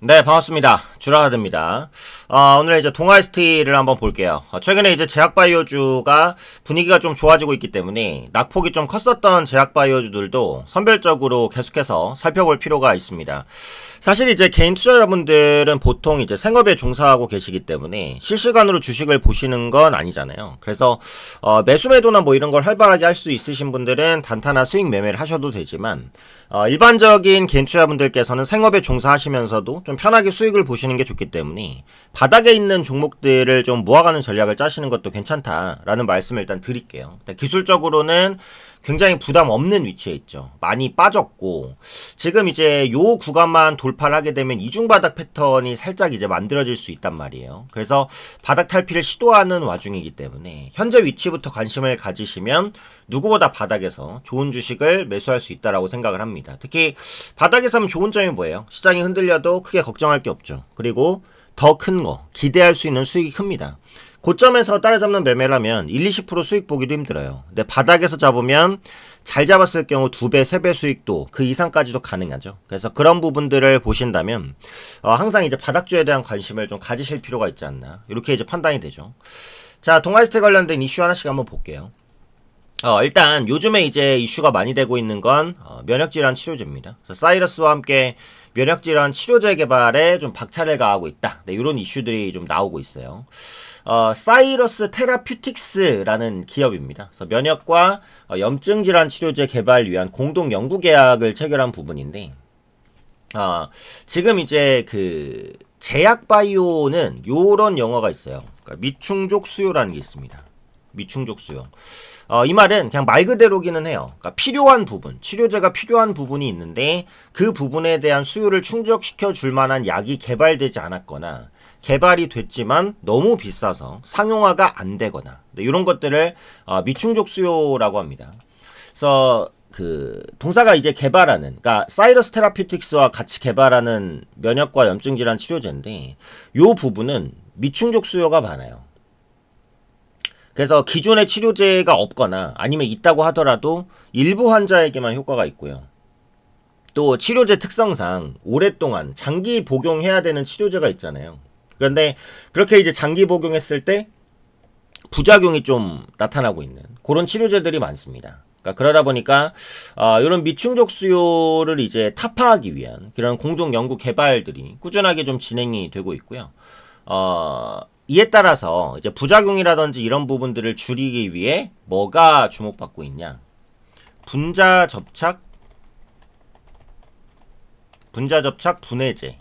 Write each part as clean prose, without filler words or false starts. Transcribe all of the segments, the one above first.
네, 반갑습니다. 주라하드입니다. 오늘 이제 동아ST를 한번 볼게요. 최근에 이제 제약바이오주가 분위기가 좀 좋아지고 있기 때문에 낙폭이 좀 컸었던 제약바이오주들도 선별적으로 계속해서 살펴볼 필요가 있습니다. 사실 이제 개인 투자자분들은 보통 이제 생업에 종사하고 계시기 때문에 실시간으로 주식을 보시는 건 아니잖아요. 그래서 매수 매도나 뭐 이런 걸 활발하게 할 수 있으신 분들은 단타나 수익 매매를 하셔도 되지만 일반적인 개인 투자자분들께서는 생업에 종사하시면서도 좀 편하게 수익을 보시는 게 좋기 때문에 바닥에 있는 종목들을 좀 모아가는 전략을 짜시는 것도 괜찮다라는 말씀을 일단 드릴게요. 기술적으로는 굉장히 부담 없는 위치에 있죠. 많이 빠졌고 지금 이제 요 구간만 돌파를 하게 되면 이중바닥 패턴이 살짝 이제 만들어질 수 있단 말이에요. 그래서 바닥 탈피를 시도하는 와중이기 때문에 현재 위치부터 관심을 가지시면 누구보다 바닥에서 좋은 주식을 매수할 수 있다라고 생각을 합니다. 특히 바닥에서 하면 좋은 점이 뭐예요? 시장이 흔들려도 크게 걱정할 게 없죠. 그리고 더 큰 거, 기대할 수 있는 수익이 큽니다. 고점에서 따라잡는 매매라면 1, 20% 수익 보기도 힘들어요. 근데 바닥에서 잡으면 잘 잡았을 경우 2배, 3배 수익도 그 이상까지도 가능하죠. 그래서 그런 부분들을 보신다면 항상 이제 바닥주에 대한 관심을 좀 가지실 필요가 있지 않나, 이렇게 이제 판단이 되죠. 자, 동아ST 관련된 이슈 하나씩 한번 볼게요. 일단 요즘에 이제 이슈가 많이 되고 있는 건 면역질환 치료제입니다. 그래서 사이러스와 함께 면역질환 치료제 개발에 좀 박차를 가하고 있다. 네, 이런 이슈들이 좀 나오고 있어요. 사이러스 테라퓨틱스라는 기업입니다. 그래서 면역과 염증 질환 치료제 개발 위한 공동 연구 계약을 체결한 부분인데, 지금 이제 그 제약바이오는 요런 영어가 있어요. 그러니까 미충족 수요라는 게 있습니다. 미충족 수요. 이 말은 그냥 말 그대로기는 해요. 그러니까 필요한 부분, 치료제가 필요한 부분이 있는데 그 부분에 대한 수요를 충족시켜 줄 만한 약이 개발되지 않았거나 개발이 됐지만 너무 비싸서 상용화가 안 되거나, 이런 것들을 미충족 수요라고 합니다. 그래서 그 동사가 이제 개발하는, 그러니까 사이러스 테라퓨틱스와 같이 개발하는 면역과 염증 질환 치료제인데 요 부분은 미충족 수요가 많아요. 그래서 기존의 치료제가 없거나 아니면 있다고 하더라도 일부 환자에게만 효과가 있고요. 또 치료제 특성상 오랫동안 장기 복용해야 되는 치료제가 있잖아요. 그런데 그렇게 이제 장기 복용했을 때 부작용이 좀 나타나고 있는 그런 치료제들이 많습니다. 그러니까 그러다 보니까 이런 미충족 수요를 이제 타파하기 위한 그런 공동 연구 개발들이 꾸준하게 좀 진행이 되고 있고요. 이에 따라서 이제 부작용이라든지 이런 부분들을 줄이기 위해 뭐가 주목받고 있냐? 분자 접착 분해제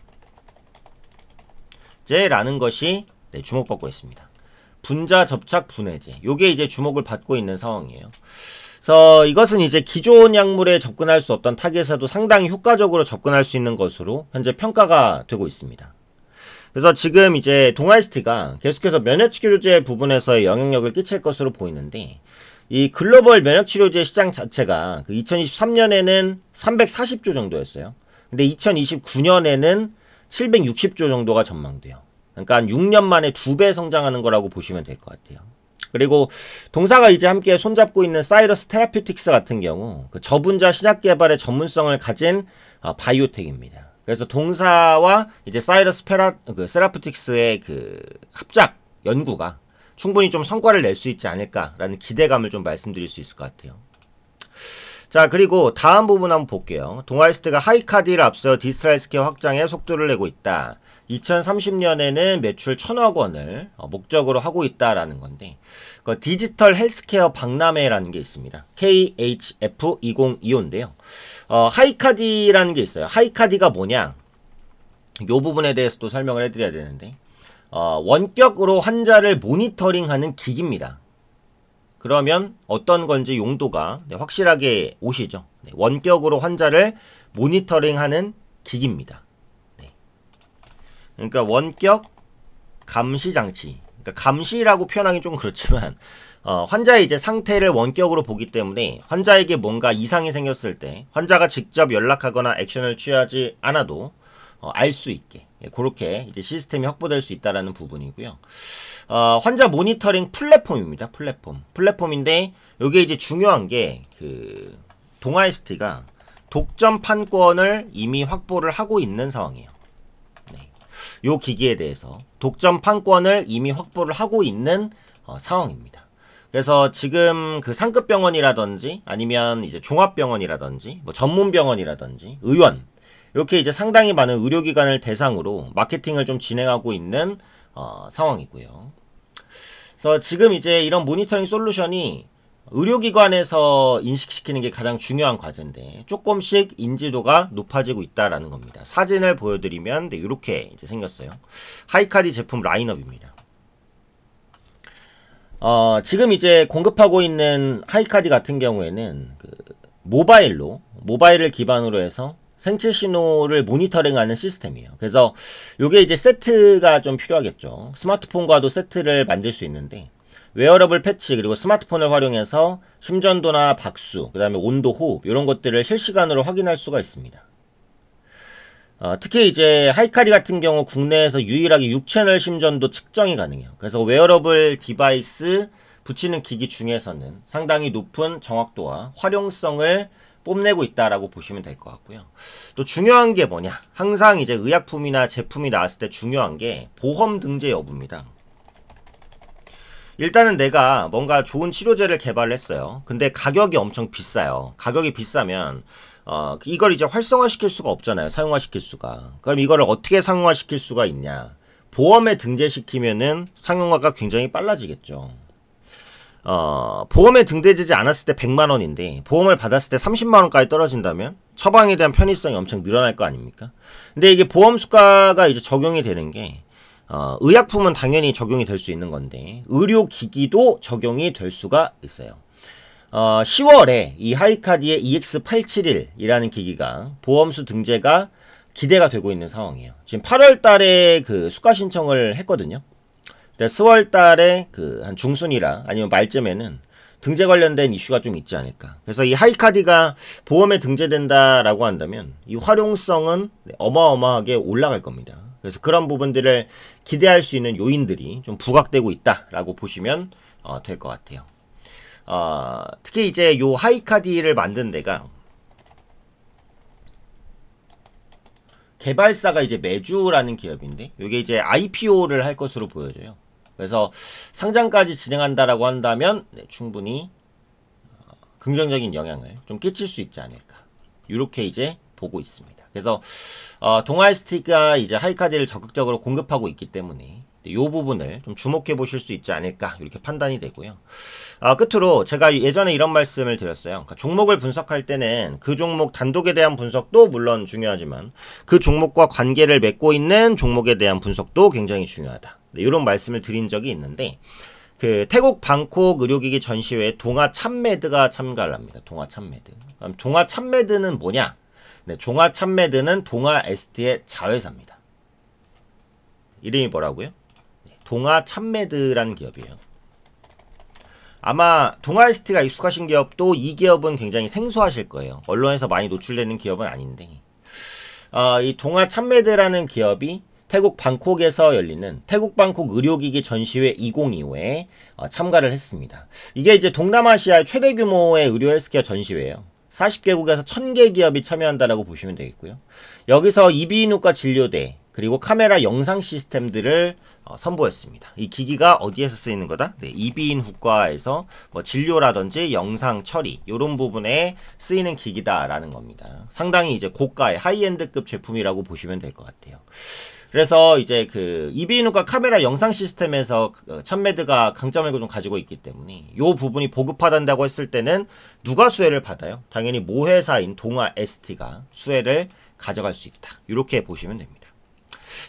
제라는 것이 주목받고 있습니다. 분자 접착 분해제, 요게 이제 주목을 받고 있는 상황이에요. 그래서 이것은 이제 기존 약물에 접근할 수 없던 타겟에도 상당히 효과적으로 접근할 수 있는 것으로 현재 평가가 되고 있습니다. 그래서 지금 이제 동아ST가 계속해서 면역치료제 부분에서의 영향력을 끼칠 것으로 보이는데, 이 글로벌 면역치료제 시장 자체가 그 2023년에는 340조 정도였어요. 근데 2029년에는 760조 정도가 전망돼요. 그러니까 한 6년 만에 2배 성장하는 거라고 보시면 될 것 같아요. 그리고 동사가 이제 함께 손잡고 있는 사이러스 테라퓨틱스 같은 경우 그 저분자 신약 개발의 전문성을 가진 바이오텍입니다. 그래서 동사와 이제 사이러스 세라퓨틱스의 그 합작 연구가 충분히 좀 성과를 낼 수 있지 않을까라는 기대감을 좀 말씀드릴 수 있을 것 같아요. 자, 그리고 다음 부분 한번 볼게요. 동아ST가 하이카디를 앞서 디지털 헬스케어 확장에 속도를 내고 있다. 2030년에는 매출 1,000억 원을 목적으로 하고 있다라는 건데, 그 디지털 헬스케어 박람회라는 게 있습니다. KHF2025인데요. 하이카디라는 게 있어요. 하이카디가 뭐냐? 요 부분에 대해서 또 설명을 해드려야 되는데, 원격으로 환자를 모니터링하는 기기입니다. 그러면 어떤 건지 용도가 확실하게 오시죠. 원격으로 환자를 모니터링하는 기기입니다. 그러니까 원격 감시 장치. 그러니까 감시라고 표현하기 좀 그렇지만 환자의 이제 상태를 원격으로 보기 때문에 환자에게 뭔가 이상이 생겼을 때 환자가 직접 연락하거나 액션을 취하지 않아도 알 수 있게, 그렇게 이제 시스템이 확보될 수 있다라는 부분이고요. 환자 모니터링 플랫폼입니다. 플랫폼인데 여기에 이제 중요한 게 그 동아ST가 독점 판권을 이미 확보를 하고 있는 상황이에요. 네. 요 기기에 대해서 독점 판권을 이미 확보를 하고 있는 상황입니다. 그래서 지금 그 상급 병원이라든지 아니면 이제 종합병원이라든지 뭐 전문병원이라든지 의원 이렇게 이제 상당히 많은 의료기관을 대상으로 마케팅을 좀 진행하고 있는 상황이고요. 그래서 지금 이제 이런 모니터링 솔루션이 의료기관에서 인식시키는 게 가장 중요한 과제인데 조금씩 인지도가 높아지고 있다라는 겁니다. 사진을 보여드리면 이렇게 이제 생겼어요. 하이카디 제품 라인업입니다. 지금 이제 공급하고 있는 하이카디 같은 경우에는 그 모바일을 기반으로 해서 생체 신호를 모니터링하는 시스템이에요. 그래서 요게 이제 세트가 좀 필요하겠죠. 스마트폰과도 세트를 만들 수 있는데 웨어러블 패치 그리고 스마트폰을 활용해서 심전도나 박수, 그 다음에 온도, 호흡 이런 것들을 실시간으로 확인할 수가 있습니다. 특히 이제 하이카리 같은 경우 국내에서 유일하게 6채널 심전도 측정이 가능해요. 그래서 웨어러블 디바이스 붙이는 기기 중에서는 상당히 높은 정확도와 활용성을 뽐내고 있다라고 보시면 될 것 같고요. 또 중요한 게 뭐냐? 항상 이제 의약품이나 제품이 나왔을 때 중요한 게 보험 등재 여부입니다. 일단은 내가 뭔가 좋은 치료제를 개발을 했어요. 근데 가격이 엄청 비싸요. 가격이 비싸면 이걸 이제 활성화시킬 수가 없잖아요. 사용화시킬 수가. 그럼 이거를 어떻게 상용화시킬 수가 있냐? 보험에 등재시키면은 상용화가 굉장히 빨라지겠죠. 보험에 등재되지 않았을 때 100만원인데 보험을 받았을 때 30만원까지 떨어진다면 처방에 대한 편의성이 엄청 늘어날 거 아닙니까? 근데 이게 보험 수가가 이제 적용이 되는 게 의약품은 당연히 적용이 될 수 있는 건데 의료기기도 적용이 될 수가 있어요. 10월에 이 하이카디의 EX871이라는 기기가 보험수 등재가 기대가 되고 있는 상황이에요. 지금 8월 달에 그 수가 신청을 했거든요. 10월 달에 그 한 중순이라 아니면 말쯤에는 등재 관련된 이슈가 좀 있지 않을까. 그래서 이 하이카디가 보험에 등재된다라고 한다면 이 활용성은 어마어마하게 올라갈 겁니다. 그래서 그런 부분들을 기대할 수 있는 요인들이 좀 부각되고 있다라고 보시면 될 것 같아요. 특히 이제 요 하이카디를 만든 데가 개발사가 이제 메주라는 기업인데 이게 이제 IPO를 할 것으로 보여져요. 그래서 상장까지 진행한다라고 한다면 충분히 긍정적인 영향을 좀 끼칠 수 있지 않을까. 이렇게 이제 보고 있습니다. 그래서 동아이스티가 이제 하이카디를 적극적으로 공급하고 있기 때문에 이 부분을 좀 주목해 보실 수 있지 않을까 이렇게 판단이 되고요. 끝으로 제가 예전에 이런 말씀을 드렸어요. 그러니까 종목을 분석할 때는 그 종목 단독에 대한 분석도 물론 중요하지만 그 종목과 관계를 맺고 있는 종목에 대한 분석도 굉장히 중요하다. 이런 말씀을 드린 적이 있는데 그 태국 방콕 의료기기 전시회에 동아 참메드가 참가를 합니다. 동아 참메드. 그럼 동아 참메드는 뭐냐? 네, 동아 참메드는 동아 ST의 자회사입니다. 이름이 뭐라고요? 동아 참메드라는 기업이에요. 아마 동아 ST가 익숙하신 기업도 이 기업은 굉장히 생소하실 거예요. 언론에서 많이 노출되는 기업은 아닌데 이 동아 참메드라는 기업이 태국 방콕에서 열리는 태국 방콕 의료기기 전시회 2025에 참가를 했습니다. 이게 이제 동남아시아의 최대 규모의 의료 헬스케어 전시회예요. 40개국에서 1000개 기업이 참여한다라고 보시면 되겠고요. 여기서 이비인후과 진료대 그리고 카메라 영상 시스템들을 선보였습니다. 이 기기가 어디에서 쓰이는 거다? 네, 이비인후과에서 뭐 진료라든지 영상 처리 이런 부분에 쓰이는 기기다라는 겁니다. 상당히 이제 고가의 하이엔드급 제품이라고 보시면 될 것 같아요. 그래서 이제 그 이비인후과 카메라 영상 시스템에서 참메드가 강점을 좀 가지고 있기 때문에 이 부분이 보급받는다고 했을 때는 누가 수혜를 받아요? 당연히 모회사인 동아 ST가 수혜를 가져갈 수 있다. 이렇게 보시면 됩니다.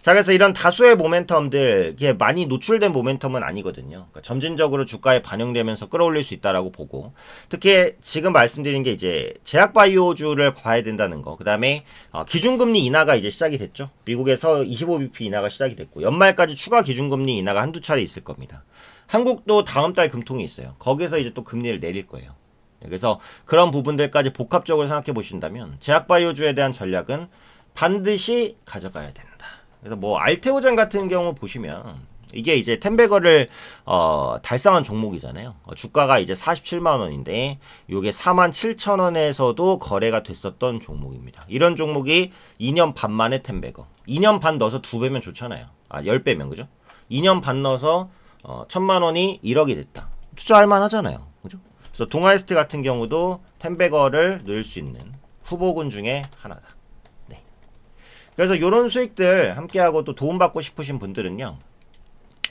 자, 그래서 이런 다수의 모멘텀들, 이게 많이 노출된 모멘텀은 아니거든요. 그러니까 점진적으로 주가에 반영되면서 끌어올릴 수 있다라고 보고, 특히 지금 말씀드린 게 이제 제약바이오주를 봐야 된다는 거, 그 다음에 기준금리 인하가 이제 시작이 됐죠. 미국에서 25bp 인하가 시작이 됐고, 연말까지 추가 기준금리 인하가 한두 차례 있을 겁니다. 한국도 다음 달 금통이 있어요. 거기서 이제 또 금리를 내릴 거예요. 그래서 그런 부분들까지 복합적으로 생각해 보신다면, 제약바이오주에 대한 전략은 반드시 가져가야 된다. 그래서 뭐 알테오젠 같은 경우 보시면 이게 이제 텐베거를 달성한 종목이잖아요. 주가가 이제 47만 원인데 요게 47,000원에서도 거래가 됐었던 종목입니다. 이런 종목이 2년 반 만에 텐베거. 2년 반 넣어서 2배면 좋잖아요. 10배면 그죠? 2년 반 넣어서 1,000만 원이 1억이 됐다. 투자할 만하잖아요. 그죠? 그래서 동아ST 같은 경우도 텐베거를 넣을 수 있는 후보군 중에 하나다. 네. 그래서 요런 수익들 함께하고 또 도움받고 싶으신 분들은요.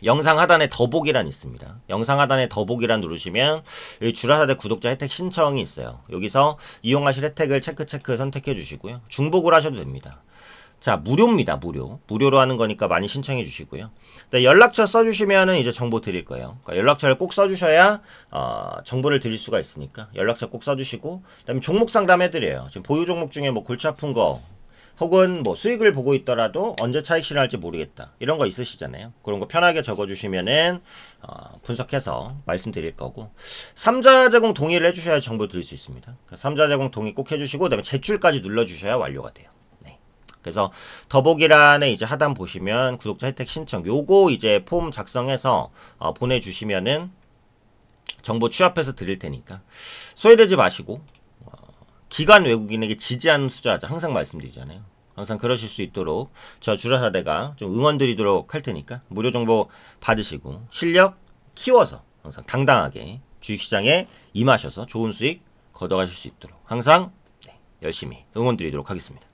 영상 하단에 더보기란 있습니다. 영상 하단에 더보기란 누르시면 여기 주라사대 구독자 혜택 신청이 있어요. 여기서 이용하실 혜택을 체크 선택해 주시고요. 중복을 하셔도 됩니다. 자, 무료입니다. 무료로 하는 거니까 많이 신청해 주시고요. 연락처 써주시면은 이제 정보 드릴 거예요. 그러니까 연락처를 꼭 써주셔야 정보를 드릴 수가 있으니까 연락처 꼭 써주시고, 그다음에 종목 상담 해드려요. 지금 보유 종목 중에 뭐 골치 아픈 거 혹은 뭐 수익을 보고 있더라도 언제 차익 실현할지 모르겠다 이런 거 있으시잖아요. 그런 거 편하게 적어주시면은 분석해서 말씀드릴 거고, 3자 제공 동의를 해주셔야 정보 드릴 수 있습니다. 그러니까 3자 제공 동의 꼭 해주시고, 그다음에 제출까지 눌러주셔야 완료가 돼요. 그래서 더보기란에 이제 하단 보시면 구독자 혜택 신청 요거 이제 폼 작성해서 보내주시면은 정보 취합해서 드릴 테니까 소외되지 마시고, 기관 외국인에게 지지 않는 투자하자 항상 말씀드리잖아요. 항상 그러실 수 있도록 저 주라사대가 좀 응원 드리도록 할 테니까 무료 정보 받으시고 실력 키워서 항상 당당하게 주식시장에 임하셔서 좋은 수익 거둬가실 수 있도록 항상 열심히 응원 드리도록 하겠습니다.